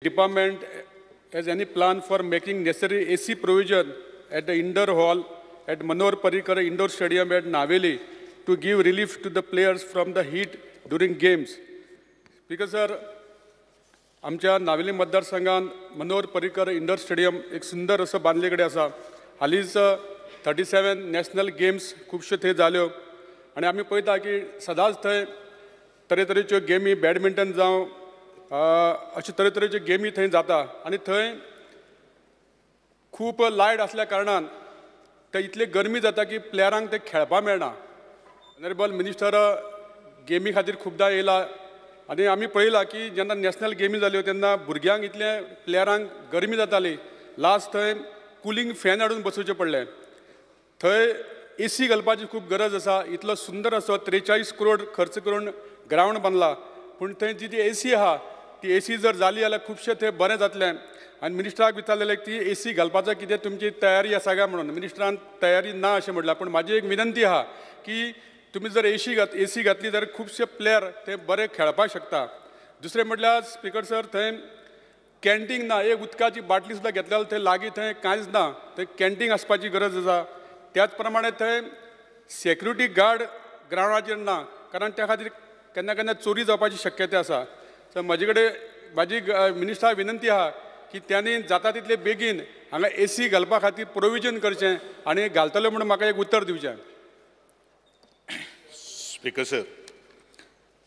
Department has any plan for making necessary AC provision at the indoor hall at Manohar Parrikar Indoor Stadium at Naveli to give relief to the players from the heat during games? Because sir, आमच्या नावेली मतदारसंघात Manohar Parrikar indoor stadium एक सुंदर असं बांधले कडेन आसा. हालींच 37 national games खुबश्यो थंय जाल्यो आनी आमी पळयता की सदांच थंय तरेतरेच्यो गेमी बॅडमिंटन जावं अशे तरेतरेच्यो गेमी थंय जाता आनी थंय खूब लायट आसल्या कारणान ते इतले गरमी जाता की प्लेयरांक ते खेळपाक मेळना. ऑनरेबल मिनिस्टर गेमी खातीर खुबदां येयला आनी आमी पळयलां की जेन्ना नॅशनल गेमी जाल्यो तेन्ना भुरग्यांक इतले प्लेयरांक गरमी जाताली. लास्ट थंय कुलींग फॅन हाडून बसोवचें पडलें. थंय AC घालपाची खूब गरज आसा. इतलो सुंदर असो 43 करोड खर्च करून ग्रावंड बांदला पूण थंय जी AC आहा ती AC जर जाली जाल्यार खुबशें थंय बरें जातलें. आनी मिनिस्टराक विचारलेलें की AC घालपाचो कितें तुमची तयारी आसा काय म्हणून. मिनिस्टरान तयारी ना अशें म्हटलां पूण म्हाजी एक विनंती आहा की तुम्ही जर AC घातली जाल्यार खुबशे प्लेयर ते बरे खेळपाक शकता. दुसरें म्हटल्यार स्पीकर सर थंय कॅन्टीन ना. एक उदकाची बाटली सुद्दां घेतल्यार थंय लागीं थंय कांयच ना. थंय कॅन्टीन आसपाची गरज आसा. त्याच प्रमाणे थंय सेक्युरिटी गार्ड ग्रावंडाचेर ना कारण त्या खातीर केन्ना केन्ना चोरी जावपाची शक्यता आसा. सो म्हाजे कडेन म्हाजी मिनिस्टराक विनंती आहा की त्यांनी जाता तितले बेगीन हांगा AC घालपा खातीर प्रोविजन करचें आनी घालतले म्हणून म्हाका एक उत्तर दिवचें. स्पीकर सर,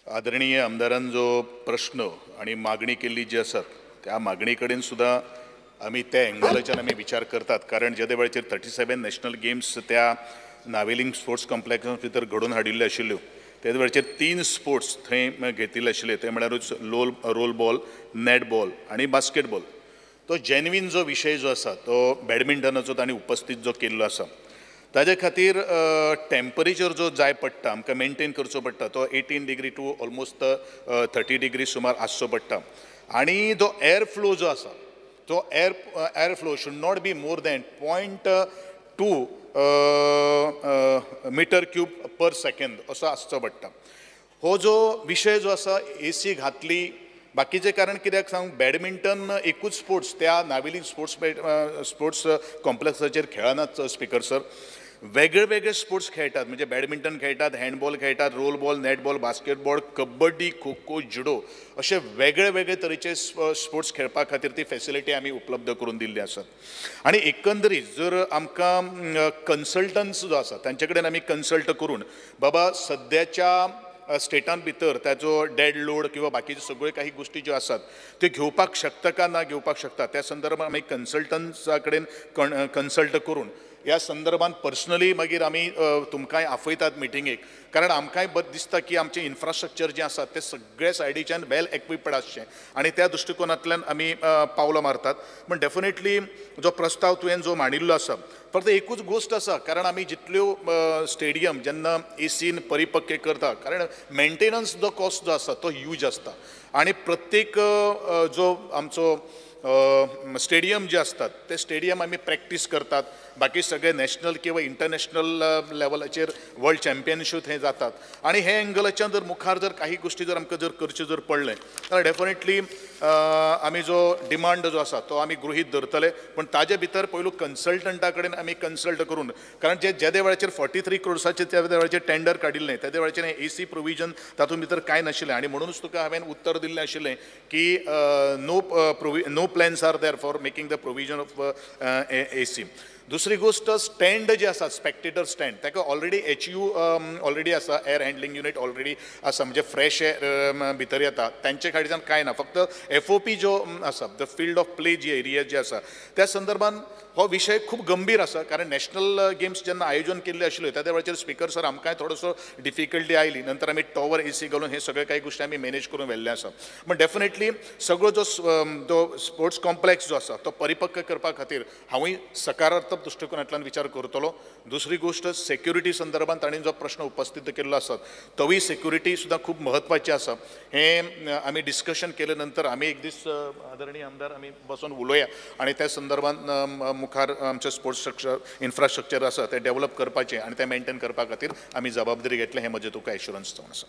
आदरणीय आमदारान जो प्रश्न आणि मागणी केल्ली जी आसात त्या मागणी कडेन सुद्दां आमी त्या एंगलाच्यान आमी विचार करतात. कारण ज्या वेळाचेर 37 नॅशनल गेम्स त्या नावेलिंग स्पोर्ट्स कॉम्प्लेक्सा भितर घडोवन हाडिल्ल्यो आशिल्ल्यो त्या वेळाचेर 3 स्पोर्ट्स थंय घेतिल्ले आशिल्ले. ते म्हळ्यारूच रोल बॉल, नेट बॉल आणि बास्केटबॉल. तो जेन्युइन जो विशय जो आसा तो बॅडमिंटनाचो तांणी उपस्थित जो केल्लो आसा ताजे खातीर टेम्परेचर जो जाय पडटा आमकां मेंटेन करचो पडटा तो 18 डिग्री टू ऑलमोस्ट 30 डिग्री सुमार आसचो पडटा. आनी जो एअर फ्लो जो आसा तो air flow should not be more than 0.2 metre cube per second असो आसचो पडटा. हो जो विशय जो आसा AC घातली बाकीचे कारण कित्याक सांग बॅडमिंटन एकूच स्पोर्ट्स त्या नावेली स्पोर्ट्स कॉम्प्लेक्साचेर खेळनात स्पीकर सर. वेगळे वेगळे स्पोर्ट्स खेळटात म्हणजे बॅडमिंटन खेळटात, हँडबॉल खेळटात, roll ball, net ball, basketball, kabaddi, kho kho, judo असे वेगळे वेगळे तरेचे स्पोर्ट्स खेळपा खातीर ती फॅसिलिटी आमी उपलब्ध करून दिल्ली आसात. आनी एकंदरीत जर आमकां कन्सल्टन्स जो आसा तांचे कडेन आमी कन्सल्ट करून बाबा सद्याच्या स्टेटान भितर ताजो डेड लोड किंवा बाकीचे सगळे काही गोष्टी ज्यो आसात त्यो घेवपाक शकता का ना घेवपाक शकता त्या संदर्भात आमी कन्सल्टन्सा कडेन कन्सल्ट करून ह्या संदर्भात पर्सनली मागीर आमी तुमकांय आफयतात मिटिंगेक. कारण आमकांय दिसता की आमचें इन्फ्रास्ट्रक्चर जें आसा तें सगळे सायडीच्यान वेल एक्विप्ड आसचें आनी त्या दृश्टिकोनांतल्यान आमी पावलां मारतात. पण डेफिनेटली जो प्रस्ताव तुवें जो मांडिल्लो आसा फक्त एकूच गोश्ट आसा कारण आमी जितल्यो स्टेडियम जेन्ना ACन परिपक्व करता कारण मेंटेनन्स जो कॉस्ट जो आसा तो ह्यूज आसता. आनी प्रत्येक जो आमचो स्टेडियम जे असतात ते स्टेडियम आम्ही प्रॅक्टीस करतात. बाकी सगळे नॅशनल किंवा इंटरनॅशनल लेवलाचेर वर्ल्ड चॅम्पियनशीप हे जातात. आणि हे एंगलाच्यान जर मुखार जर काही गोष्टी जर आमकां जर करच्यो जर पडले तर डेफिनेटली आमी जो डिमांड जो आसा तो आमी गृहीत धरतले. पण ताजे भितर पयलू कन्सल्टंटा कडेन आमी कन्सल्ट करून कारण ज्या वेळाचेर 43 करोड्साचे त्या वेळाचेर टेंडर काडिल्लें त्या वेळाचेर AC प्रोविजन तातूंत भितर कांय नाशिल्लें आनी म्हणूनच तुका हांवें उत्तर दिल्लें आशिल्लें की no plans are there for making the provision of AC. दुसरी गोष्ट स्टँड जे आसा स्पेक्टेटर स्टँड ताका ऑलरेडी HU ऑलरेडी आसा एअर हँडलिंग युनिट ऑलरेडी आसा म्हणजे फ्रेश एअर भितर येता तांचे खातीर कांय ना. फक्त FOP जो आसा द फील्ड ऑफ प्ले जी एरिया जे आसा त्या संदर्भात हो विषय खूप गंभीर आसा. कारण नॅशनल गेम्स जेन्ना आयोजन केल्ले आशिल्ले त्या वेळाचेर स्पीकर सर आमकांय थोडोसो डिफिकल्टी आयली. नंतर आमी टॉवर AC घालून हे सगळे काही गोष्टी आमी मॅनेज करून व्हेल्ले आसा. पण डेफिनेटली सगळो जो स्पोर्ट्स कॉम्प्लेक्स जो आसा तो परिपक्व करपा खातीर हांवूय सकारात्मक दृष्टिकोनांतल्यान विचार करतलो. दुसरी गोष्ट सेक्युरिटी संदर्भात तांणी जो प्रश्न उपस्थित केल्लो आसा तोय सेक्युरिटी सुद्दां खूब म्हत्वाची आसा. हे आमी डिस्कशन केले नंतर आमी एक दीस आदरणीय आमदार आमी बसून उलोवया आणि त्या संदर्भात मुखार आमचे स्पोर्ट्स इन्फ्रास्ट्रक्चर आसा ते डेव्हलप करपाचें आनी ते मेंटेन करपा खातीर आमी जबाबदारी घेतले हे म्हजें तुका एश्युरन्स जावन आसा.